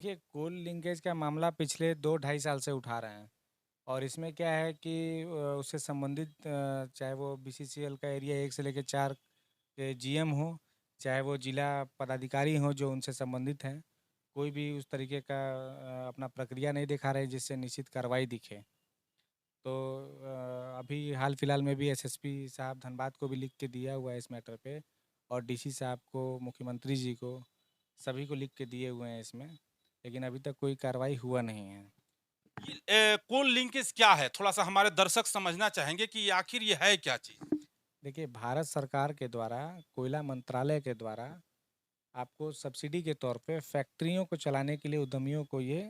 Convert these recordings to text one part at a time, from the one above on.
ये कोल लिंकेज का मामला पिछले 2 ढाई साल से उठा रहे हैं और इसमें क्या है कि उससे संबंधित चाहे वो बीसीसीएल का एरिया 1 से लेके 4 के जीएम हो, चाहे वो जिला पदाधिकारी हों जो उनसे संबंधित हैं, कोई भी उस तरीके का अपना प्रक्रिया नहीं दिखा रहे जिससे निश्चित कार्रवाई दिखे। तो अभी हाल फिलहाल में भी एसएसपी साहब धनबाद को भी लिख के दिया हुआ है इस मैटर पे और डीसी साहब को, मुख्यमंत्री जी को, सभी को लिख के दिए हुए हैं इसमें, लेकिन अभी तक कोई कार्रवाई हुआ नहीं है। कोल लिंकेज क्या है? थोड़ा-सा हमारे दर्शक समझना चाहेंगे कि ये आखिर ये है क्या चीज़? देखिए, भारत सरकार के द्वारा, कोयला मंत्रालय के द्वारा आपको सब्सिडी के तौर पे फैक्ट्रियों को चलाने के लिए उद्यमियों को ये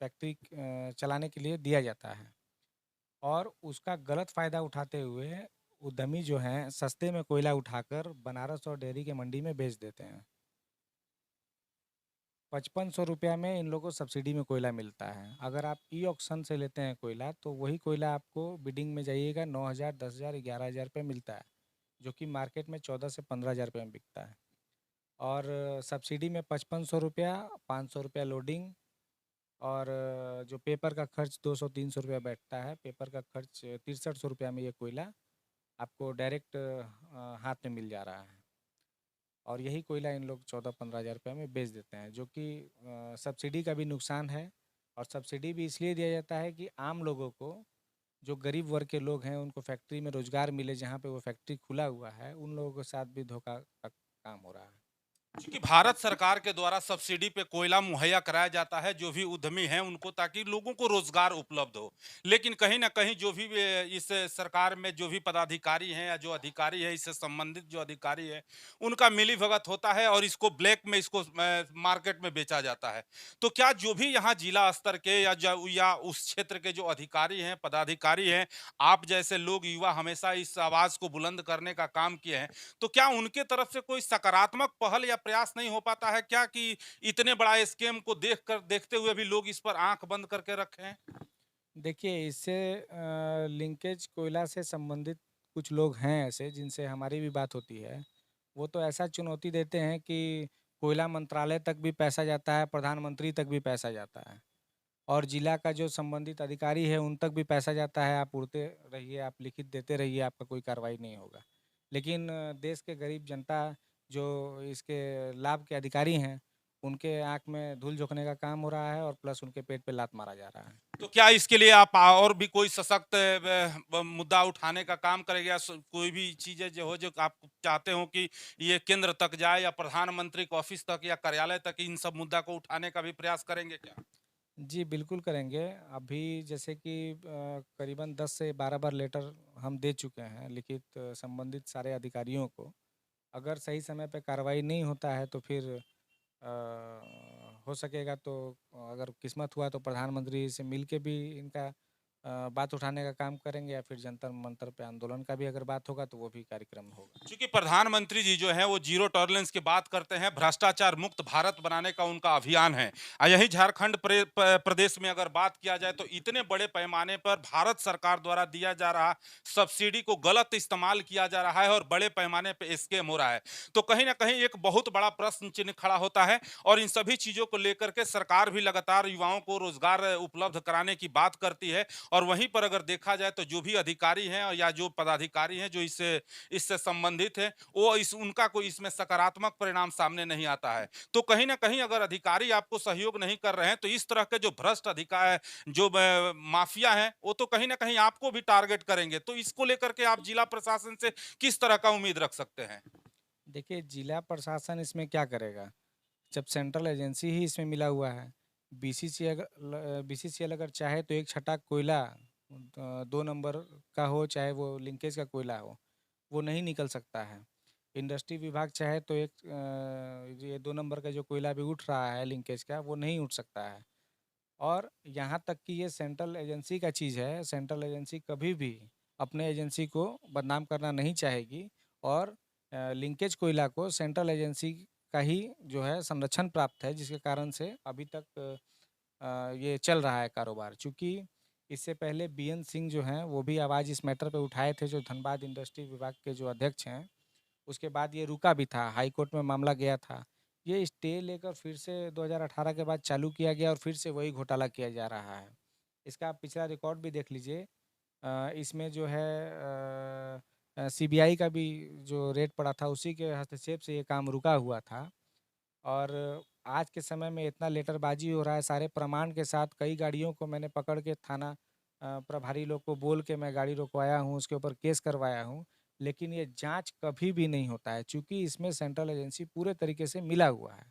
फैक्ट्री चलाने के लिए दिया जाता है और उसका गलत फ़ायदा उठाते हुए उद्यमी जो हैं सस्ते में कोयला उठाकर बनारस और डेहरी के मंडी में बेच देते हैं। 5500 रुपया में इन लोगों को सब्सिडी में कोयला मिलता है। अगर आप ई ऑक्शन से लेते हैं कोयला तो वही कोयला आपको बिडिंग में जाइएगा 9000, 10000, 11000 रुपये मिलता है, जो कि मार्केट में 14 से 15000 रुपये में बिकता है। और सब्सिडी में 5500 रुपया, 500 रुपया लोडिंग और जो पेपर का खर्च 200-300 रुपया बैठता है, पेपर का खर्च 6300 रुपया में ये कोयला आपको डायरेक्ट हाथ में मिल जा रहा है। और यही कोयला इन लोग 14-15 हज़ार रुपये में बेच देते हैं, जो कि सब्सिडी का भी नुकसान है। और सब्सिडी भी इसलिए दिया जाता है कि आम लोगों को, जो गरीब वर्ग के लोग हैं, उनको फैक्ट्री में रोज़गार मिले, जहाँ पे वो फैक्ट्री खुला हुआ है, उन लोगों के साथ भी धोखा का काम हो रहा है। क्योंकि भारत सरकार के द्वारा सब्सिडी पे कोयला मुहैया कराया जाता है जो भी उद्यमी हैं उनको, ताकि लोगों को रोजगार उपलब्ध हो। लेकिन कहीं ना कहीं जो भी इस सरकार में जो भी पदाधिकारी हैं या जो अधिकारी है, इससे संबंधित जो अधिकारी है, उनका मिलीभगत होता है और इसको ब्लैक में, इसको मार्केट में बेचा जाता है। तो क्या जो भी यहाँ जिला स्तर के या उस क्षेत्र के जो अधिकारी हैं, पदाधिकारी हैं, आप जैसे लोग युवा हमेशा इस आवाज को बुलंद करने का काम किए हैं, तो क्या उनके तरफ से कोई सकारात्मक पहल या प्रयास नहीं हो पाता है क्या कि इतने बड़ा स्कैम को देखते हुए भी लोग इस पर आंख बंद करके रखे हैं? देखिए, इससे लिंकेज कोयला से संबंधित कुछ लोग हैं ऐसे जिनसे हमारी भी बात होती है। वो तो ऐसा चुनौती देते हैं कि कोयला मंत्रालय तक भी पैसा जाता है, प्रधानमंत्री तक भी पैसा जाता है और जिला का जो संबंधित अधिकारी है उन तक भी पैसा जाता है, आप उड़ते रहिए, आप लिखित देते रहिए, आपका कोई कार्रवाई नहीं होगा। लेकिन देश के गरीब जनता जो इसके लाभ के अधिकारी हैं, उनके आँख में धूल झोंकने का काम हो रहा है और प्लस उनके पेट पे लात मारा जा रहा है। तो क्या इसके लिए आप और भी कोई सशक्त मुद्दा उठाने का काम करेंगे, या कोई भी चीजें जो हो जो आप चाहते हो कि ये केंद्र तक जाए या प्रधानमंत्री के ऑफिस तक या कार्यालय तक, इन सब मुद्दा को उठाने का भी प्रयास करेंगे क्या? जी, बिल्कुल करेंगे। अभी जैसे कि करीबन 10 से 12 बार लेटर हम दे चुके हैं लिखित संबंधित सारे अधिकारियों को। अगर सही समय पे कार्रवाई नहीं होता है तो फिर हो सकेगा तो अगर किस्मत हुआ तो प्रधानमंत्री से मिल के भी इनका बात उठाने का काम करेंगे या फिर जंतर मंतर पे आंदोलन का भी अगर बात होगा तो वो भी कार्यक्रम होगा। क्योंकि प्रधानमंत्री जी जो है वो जीरो टॉलरेंस की बात करते हैं, भ्रष्टाचार मुक्त भारत बनाने का उनका अभियान है। यही झारखंड प्रदेश में अगर बात किया जाए तो इतने बड़े पैमाने पर भारत सरकार द्वारा दिया जा रहा सब्सिडी को गलत इस्तेमाल किया जा रहा है और बड़े पैमाने पर स्कैम हो रहा है। तो कहीं ना कहीं एक बहुत बड़ा प्रश्न चिन्ह खड़ा होता है और इन सभी चीजों को लेकर के सरकार भी लगातार युवाओं को रोजगार उपलब्ध कराने की बात करती है। और वहीं पर अगर देखा जाए तो जो भी अधिकारी हैं या जो पदाधिकारी हैं जो इससे संबंधित है, वो इस उनका कोई इसमें सकारात्मक परिणाम सामने नहीं आता है। तो कहीं ना कहीं अगर अधिकारी आपको सहयोग नहीं कर रहे हैं तो इस तरह के जो भ्रष्ट अधिकार, जो माफिया है, वो तो कहीं ना कहीं आपको भी टारगेट करेंगे। तो इसको लेकर के आप जिला प्रशासन से किस तरह का उम्मीद रख सकते हैं? देखिए, जिला प्रशासन इसमें क्या करेगा? जब सेंट्रल एजेंसी ही इसमें मिला हुआ है। बीसीसीएल अगर चाहे तो एक छटाक कोयला 2 नंबर का हो, चाहे वो लिंकेज का कोयला हो, वो नहीं निकल सकता है। इंडस्ट्री विभाग चाहे तो एक ये 2 नंबर का जो कोयला अभी उठ रहा है लिंकेज का, वो नहीं उठ सकता है। और यहाँ तक कि ये सेंट्रल एजेंसी का चीज़ है, सेंट्रल एजेंसी कभी भी अपने एजेंसी को बदनाम करना नहीं चाहेगी और लिंकेज कोयला को सेंट्रल एजेंसी का ही जो है संरक्षण प्राप्त है, जिसके कारण से अभी तक ये चल रहा है कारोबार। चूँकि इससे पहले बीएन सिंह जो हैं, वो भी आवाज़ इस मैटर पे उठाए थे, जो धनबाद इंडस्ट्री विभाग के जो अध्यक्ष हैं। उसके बाद ये रुका भी था, हाई कोर्ट में मामला गया था। ये स्टे लेकर फिर से 2018 के बाद चालू किया गया और फिर से वही घोटाला किया जा रहा है। इसका आप पिछला रिकॉर्ड भी देख लीजिए। इसमें जो है सीबीआई का भी जो रेड पड़ा था उसी के हस्तक्षेप से ये काम रुका हुआ था। और आज के समय में इतना लेटरबाजी हो रहा है, सारे प्रमाण के साथ कई गाड़ियों को मैंने पकड़ के थाना प्रभारी लोग को बोल के मैं गाड़ी रुकवाया हूँ, उसके ऊपर केस करवाया हूँ। लेकिन ये जाँच कभी भी नहीं होता है, चूँकि इसमें सेंट्रल एजेंसी पूरे तरीके से मिला हुआ है।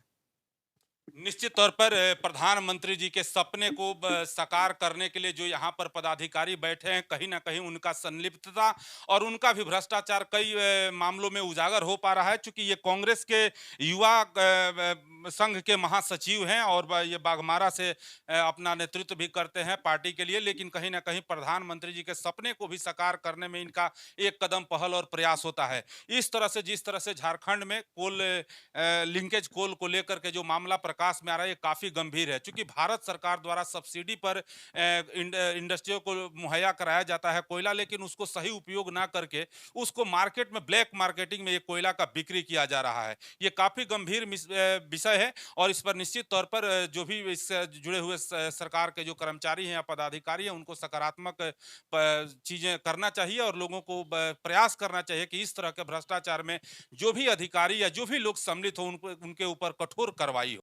निश्चित तौर पर प्रधानमंत्री जी के सपने को साकार करने के लिए जो यहाँ पर पदाधिकारी बैठे हैं, कहीं ना कहीं उनका संलिप्तता और उनका भी भ्रष्टाचार कई मामलों में उजागर हो पा रहा है, क्योंकि ये कांग्रेस के युवा संघ के महासचिव हैं और ये बाघमारा से अपना नेतृत्व भी करते हैं पार्टी के लिए, लेकिन कहीं ना कहीं प्रधानमंत्री जी के सपने को भी साकार करने में इनका एक कदम पहल और प्रयास होता है। इस तरह से जिस तरह से झारखंड में कोल लिंकेज कोल को लेकर के जो मामला प्रकाश में आ रहा है, ये काफी गंभीर है, क्योंकि भारत सरकार द्वारा सब्सिडी पर इंडस्ट्रियों को मुहैया कराया जाता है कोयला, लेकिन उसको सही उपयोग ना करके उसको मार्केट में ब्लैक मार्केटिंग में ये कोयला का बिक्री किया जा रहा है। ये काफी गंभीर विषय है और इस पर निश्चित तौर पर जो भी इससे जुड़े हुए सरकार के जो कर्मचारी हैं या पदाधिकारी हैं, उनको सकारात्मक चीजें करना चाहिए और लोगों को प्रयास करना चाहिए कि इस तरह के भ्रष्टाचार में जो भी अधिकारी या जो भी लोग सम्मिलित हो उनको उनके ऊपर कठोर कार्रवाई हो।